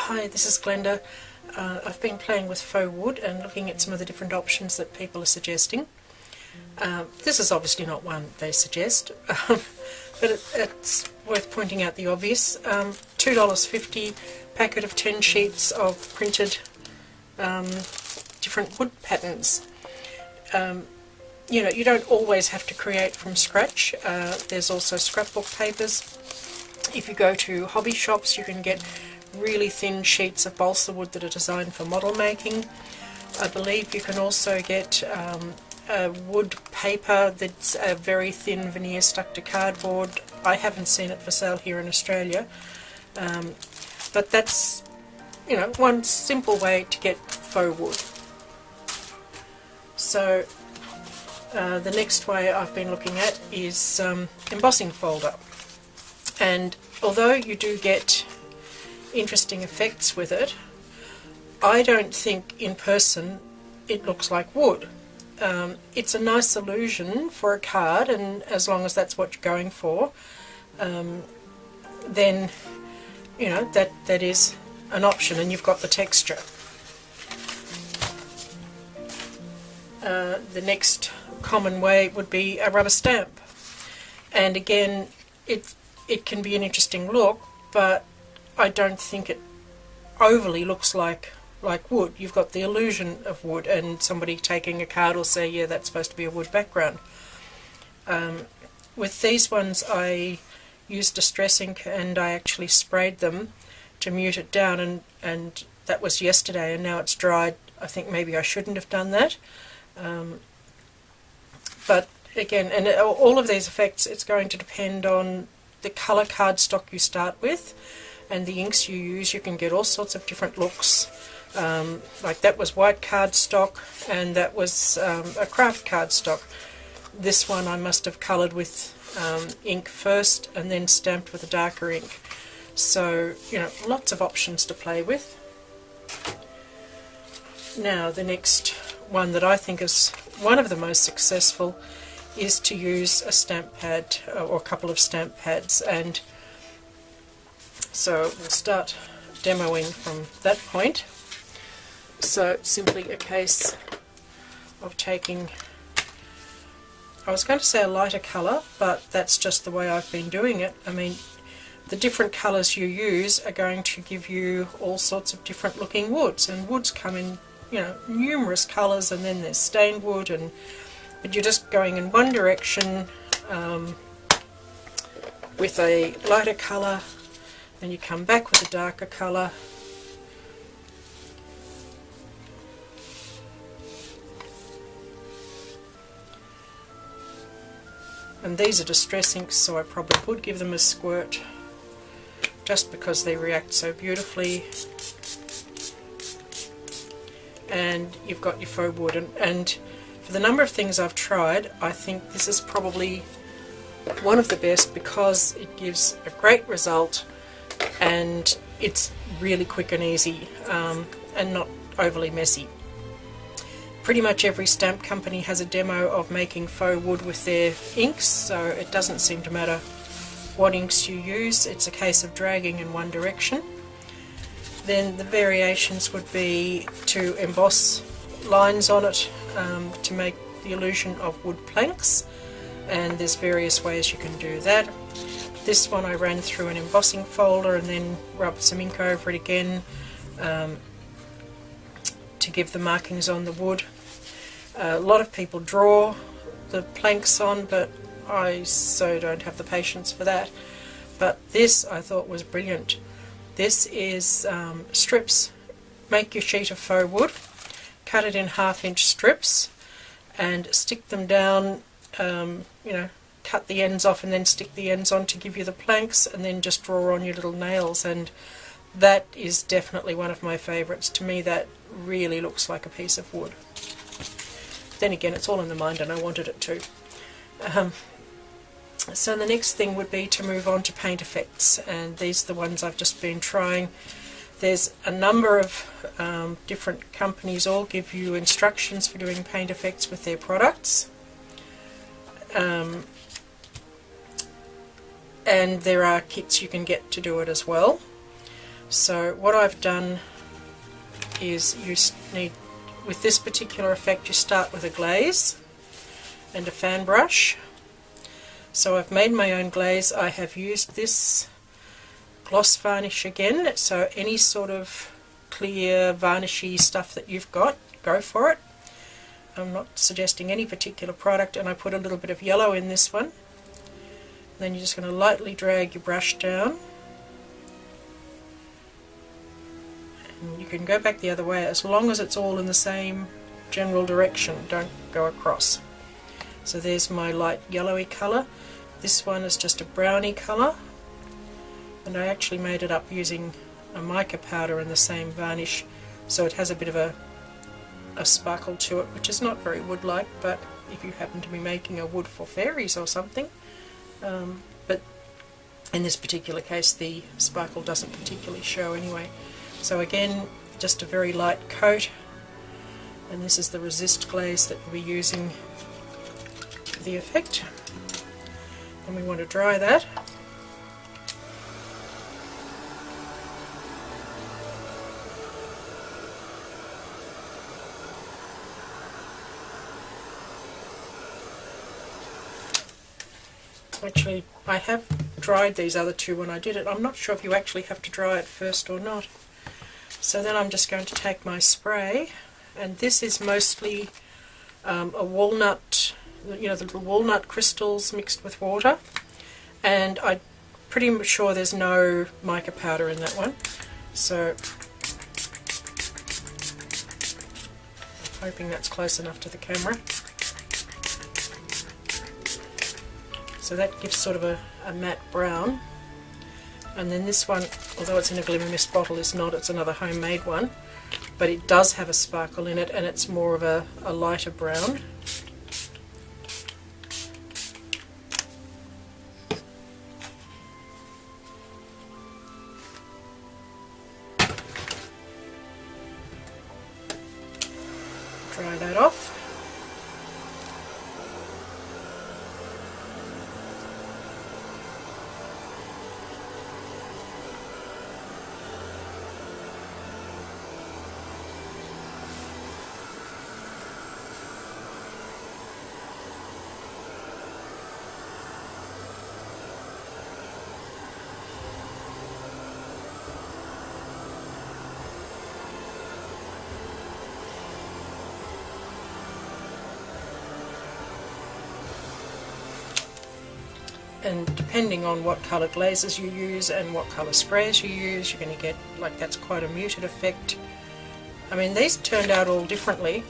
Hi, this is Glenda. I've been playing with faux wood and looking at some of the different options that people are suggesting. This is obviously not one they suggest, but it's worth pointing out the obvious. $2.50 packet of 10 sheets of printed different wood patterns. You know, you don't always have to create from scratch. There's also scrapbook papers. If you go to hobby shops, you can get really thin sheets of balsa wood that are designed for model making. I believe you can also get a wood paper that's a very thin veneer stuck to cardboard. I haven't seen it for sale here in Australia, but that's, you know, one simple way to get faux wood. So the next way I've been looking at is embossing folder, and although you do get interesting effects with it, I don't think in person it looks like wood. It's a nice illusion for a card, and as long as that's what you're going for, then you know that is an option, and you've got the texture. The next common way would be a rubber stamp, and again it can be an interesting look, but I don't think it overly looks like wood. You've got the illusion of wood, and somebody taking a card will say, yeah, that's supposed to be a wood background. With these ones I used distress ink, and I actually sprayed them to mute it down, and that was yesterday, and now it's dried. I think maybe I shouldn't have done that. But again, and all of these effects, it's going to depend on the colour cardstock you start with and the inks you use. You can get all sorts of different looks. Like that was white cardstock, and that was a craft cardstock. This one I must have coloured with ink first and then stamped with a darker ink. So, you know, lots of options to play with. Now the next one that I think is one of the most successful is to use a stamp pad or a couple of stamp pads, and so we'll start demoing from that point. So it's simply a case of taking, I was going to say a lighter colour, but that's just the way I've been doing it. I mean, the different colours you use are going to give you all sorts of different looking woods, and woods come in, you know, numerous colours, and then there's stained wood, but you're just going in one direction with a lighter colour, then you come back with a darker colour, and these are distress inks, so I probably would give them a squirt just because they react so beautifully. And you've got your faux wood, and for the number of things I've tried, I think this is probably one of the best because it gives a great result, and it's really quick and easy, and not overly messy. Pretty much every stamp company has a demo of making faux wood with their inks, so it doesn't seem to matter what inks you use. It's a case of dragging in one direction. Then the variations would be to emboss lines on it to make the illusion of wood planks, and there's various ways you can do that. This one I ran through an embossing folder and then rubbed some ink over it again to give the markings on the wood. A lot of people draw the planks on, but I so don't have the patience for that. But this I thought was brilliant. This is strips. Make your sheet of faux wood, cut it in 1/2 inch strips, and stick them down, you know, cut the ends off and then stick the ends on to give you the planks, and then just draw on your little nails, and that is definitely one of my favourites. To me that really looks like a piece of wood. Then again, it's all in the mind, and I wanted it to. So the next thing would be to move on to paint effects, and these are the ones I've just been trying. There's a number of different companies all give you instructions for doing paint effects with their products, and there are kits you can get to do it as well. So what I've done is you need, with this particular effect, you start with a glaze and a fan brush. So I've made my own glaze. I have used this gloss varnish again, so any sort of clear varnishy stuff that you've got, go for it. I'm not suggesting any particular product, and I put a little bit of yellow in this one. Then you're just going to lightly drag your brush down. And you can go back the other way as long as it's all in the same general direction, don't go across. So there's my light yellowy colour. This one is just a browny colour, and I actually made it up using a mica powder in the same varnish, so it has a bit of a sparkle to it, which is not very wood-like, but if you happen to be making a wood for fairies or something. But in this particular case the sparkle doesn't particularly show anyway. So again, just a very light coat, and this is the resist glaze that we'll be using for the effect. And we want to dry that. Actually, I have dried these other two when I did it. I'm not sure if you actually have to dry it first or not. So then I'm just going to take my spray, and this is mostly a walnut, you know, the little walnut crystals mixed with water, and I'm pretty sure there's no mica powder in that one. So I'm hoping that's close enough to the camera. So that gives sort of a matte brown. And then this one, although it's in a Glimmer Mist bottle, is not, it's another homemade one, but it does have a sparkle in it, and it's more of a lighter brown. Dry that off. And depending on what colour glazes you use and what colour sprays you use, you're going to get, like, that's quite a muted effect. I mean, these turned out all differently.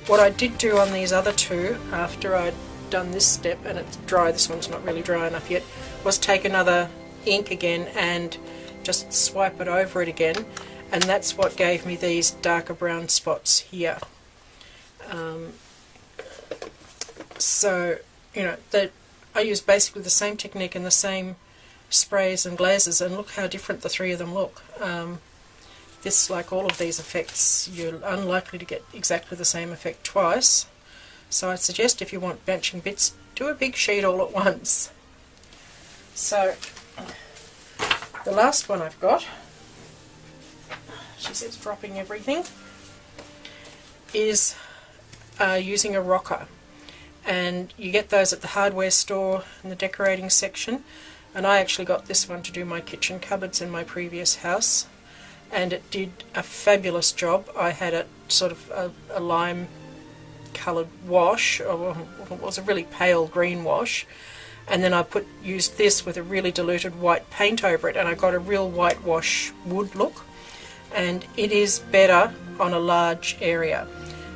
What I did do on these other two, after I'd done this step, and it's dry, this one's not really dry enough yet, was take another ink again and just swipe it over it again, and that's what gave me these darker brown spots here. So, you know, I use basically the same technique and the same sprays and glazes, and look how different the three of them look. This, like all of these effects, you're unlikely to get exactly the same effect twice. So I'd suggest, if you want matching bits, do a big sheet all at once. So the last one I've got, she says dropping everything, is using a rocker. And you get those at the hardware store in the decorating section, and I actually got this one to do my kitchen cupboards in my previous house, and it did a fabulous job. I had it sort of a lime coloured wash, or it was a really pale green wash, and then I used this with a really diluted white paint over it, and I got a real whitewash wood look, and it is better on a large area.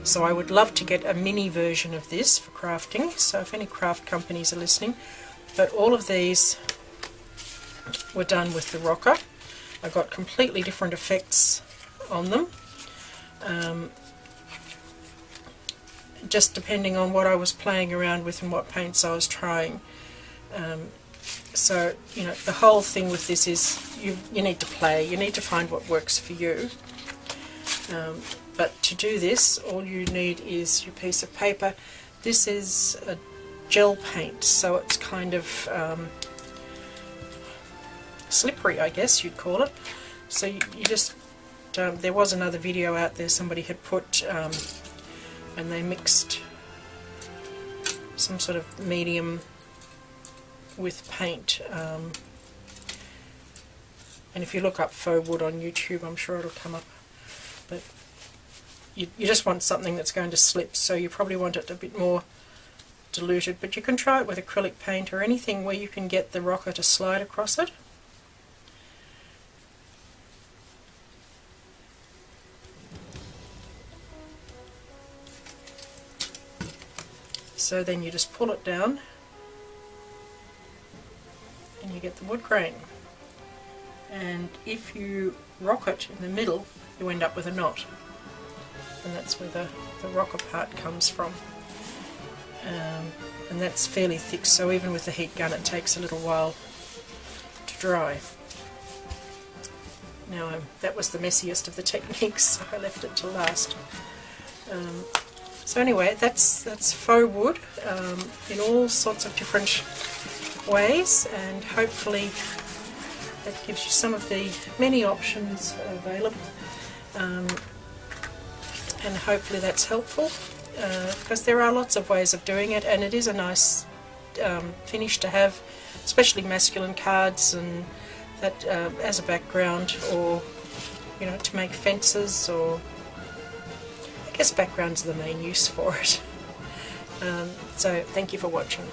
So I would love to get a mini version of this for crafting, so if any craft companies are listening. But all of these were done with the rocker. I got completely different effects on them, just depending on what I was playing around with and what paints I was trying. So, you know, the whole thing with this is you need to play, you need to find what works for you. But to do this, all you need is your piece of paper. This is a gel paint, so it's kind of slippery, I guess you'd call it. So you just, there was another video out there somebody had put, and they mixed some sort of medium with paint. And if you look up faux wood on YouTube, I'm sure it'll come up. But you just want something that's going to slip, so you probably want it a bit more diluted. But you can try it with acrylic paint or anything where you can get the rocker to slide across it. So then you just pull it down and you get the wood grain. And if you rock it in the middle, you end up with a knot, and that's where the rocker part comes from. And that's fairly thick, so even with the heat gun it takes a little while to dry. Now that was the messiest of the techniques, so I left it to last. So anyway, that's faux wood in all sorts of different ways, and hopefully that gives you some of the many options available, and hopefully that's helpful, because there are lots of ways of doing it, and it is a nice finish to have, especially masculine cards and that as a background, or you know, to make fences, or I guess backgrounds are the main use for it. So thank you for watching.